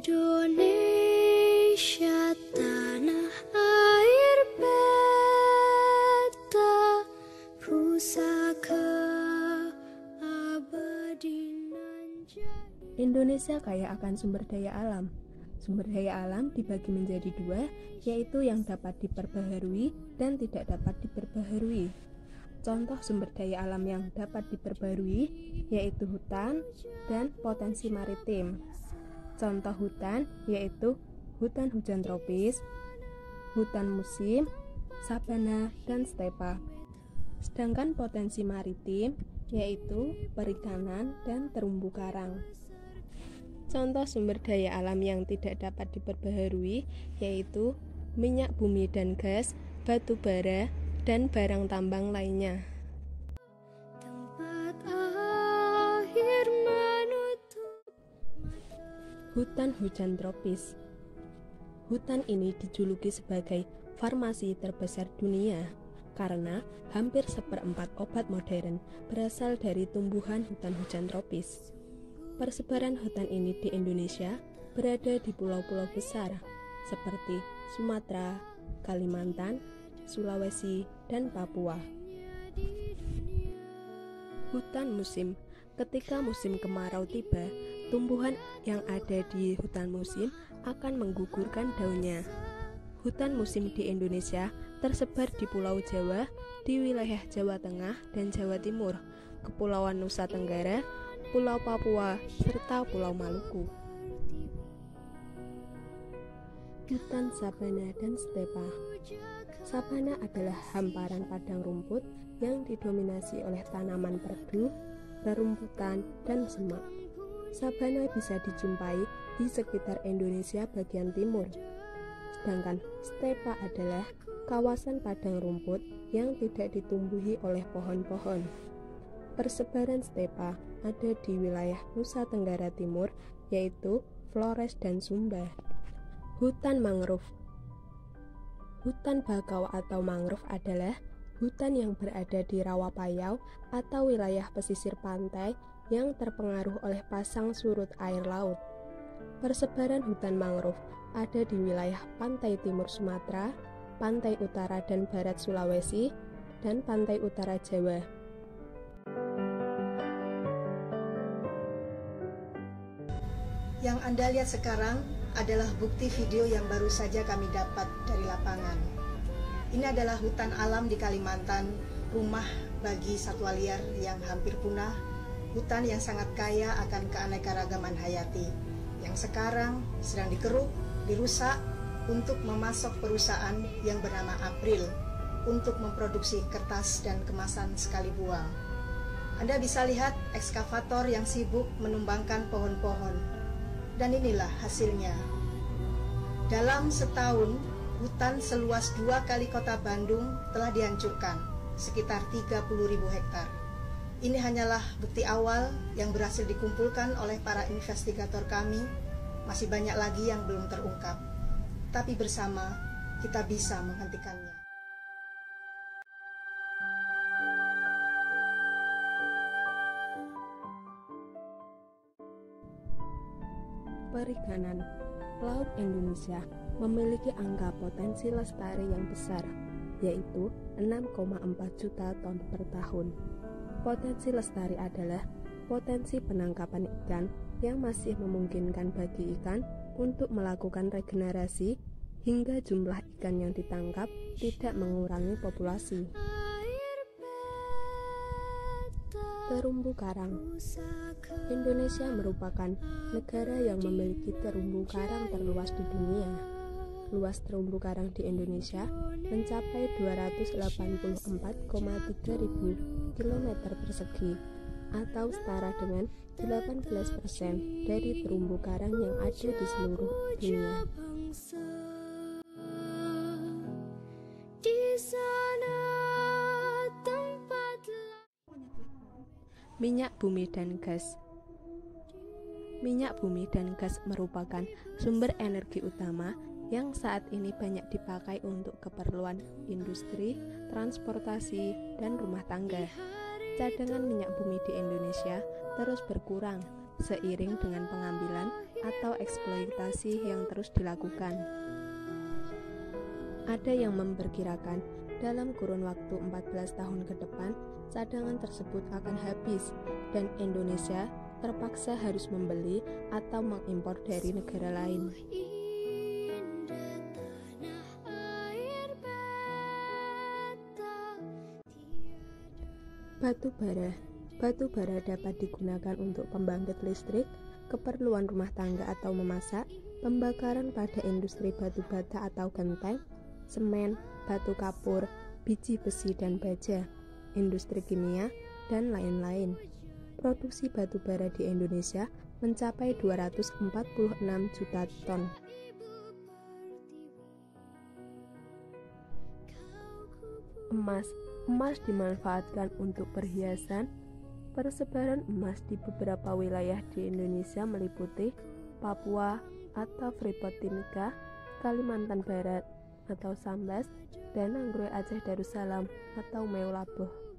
Indonesia tanah air beta, pusaka abadi nan jadi. Indonesia kaya akan sumber daya alam. Sumber daya alam dibagi menjadi dua, yaitu yang dapat diperbaharui dan tidak dapat diperbaharui. Contoh sumber daya alam yang dapat diperbarui yaitu hutan dan potensi maritim. Contoh hutan yaitu hutan hujan tropis, hutan musim, sabana, dan stepa. Sedangkan potensi maritim yaitu perikanan dan terumbu karang. Contoh sumber daya alam yang tidak dapat diperbaharui yaitu minyak bumi dan gas, batu bara, dan barang tambang lainnya. Tempat akhir menutup Hutan hujan tropis. Hutan ini dijuluki sebagai farmasi terbesar dunia karena hampir seperempat obat modern berasal dari tumbuhan hutan hujan tropis. Persebaran hutan ini di Indonesia berada di pulau-pulau besar seperti Sumatera, Kalimantan, Sulawesi, dan Papua. Hutan musim. Ketika musim kemarau tiba, tumbuhan yang ada di hutan musim akan menggugurkan daunnya. Hutan musim di Indonesia tersebar di Pulau Jawa, di wilayah Jawa Tengah dan Jawa Timur, Kepulauan Nusa Tenggara, Pulau Papua, serta Pulau Maluku. Hutan sabana dan stepa. Sabana adalah hamparan padang rumput yang didominasi oleh tanaman perdu, rerumputan, dan semak. Sabana bisa dijumpai di sekitar Indonesia bagian timur. Sedangkan stepa adalah kawasan padang rumput yang tidak ditumbuhi oleh pohon-pohon. Persebaran stepa ada di wilayah Nusa Tenggara Timur, yaitu Flores dan Sumba. Hutan mangrove. Hutan bakau atau mangrove adalah hutan yang berada di rawa Payau atau wilayah pesisir pantai yang terpengaruh oleh pasang surut air laut. Persebaran hutan mangrove ada di wilayah pantai timur Sumatera, pantai utara dan barat Sulawesi, dan pantai utara Jawa. Yang Anda lihat sekarang adalah bukti video yang baru saja kami dapat dari lapangan. Ini adalah hutan alam di Kalimantan, rumah bagi satwa liar yang hampir punah, hutan yang sangat kaya akan keanekaragaman hayati, yang sekarang sedang dikeruk, dirusak untuk memasok perusahaan yang bernama April untuk memproduksi kertas dan kemasan sekali buang. Anda bisa lihat ekskavator yang sibuk menumbangkan pohon-pohon. Dan inilah hasilnya. Dalam setahun, hutan seluas 2 kali kota Bandung telah dihancurkan, sekitar 30.000 hektar. Ini hanyalah bukti awal yang berhasil dikumpulkan oleh para investigator kami. Masih banyak lagi yang belum terungkap. Tapi bersama, kita bisa menghentikannya. Perikanan. Laut Indonesia memiliki angka potensi lestari yang besar, yaitu 6,4 juta ton per tahun. Potensi lestari adalah potensi penangkapan ikan yang masih memungkinkan bagi ikan untuk melakukan regenerasi hingga jumlah ikan yang ditangkap tidak mengurangi populasi. Terumbu karang. Indonesia merupakan negara yang memiliki terumbu karang terluas di dunia. Luas terumbu karang di Indonesia mencapai 284,3 ribu km persegi atau setara dengan 18% dari terumbu karang yang ada di seluruh dunia. Minyak bumi dan gas. Minyak bumi dan gas merupakan sumber energi utama yang saat ini banyak dipakai untuk keperluan industri, transportasi, dan rumah tangga. Cadangan minyak bumi di Indonesia terus berkurang seiring dengan pengambilan atau eksploitasi yang terus dilakukan. Ada yang memperkirakan dalam kurun waktu 14 tahun ke depan, cadangan tersebut akan habis dan Indonesia terpaksa harus membeli atau mengimpor dari negara lain. Indah tanah air beta tiada. Batu bara dapat digunakan untuk pembangkit listrik, keperluan rumah tangga atau memasak, pembakaran pada industri batu bata atau genteng, semen, batu kapur, biji besi dan baja, industri kimia, dan lain-lain. Produksi batu bara di Indonesia mencapai 246 juta ton. Emas dimanfaatkan untuk perhiasan. Persebaran emas di beberapa wilayah di Indonesia meliputi Papua atau Freeport Timika, Kalimantan Barat atau Sambas, dan Anggrek Aceh Darussalam atau Meulaboh.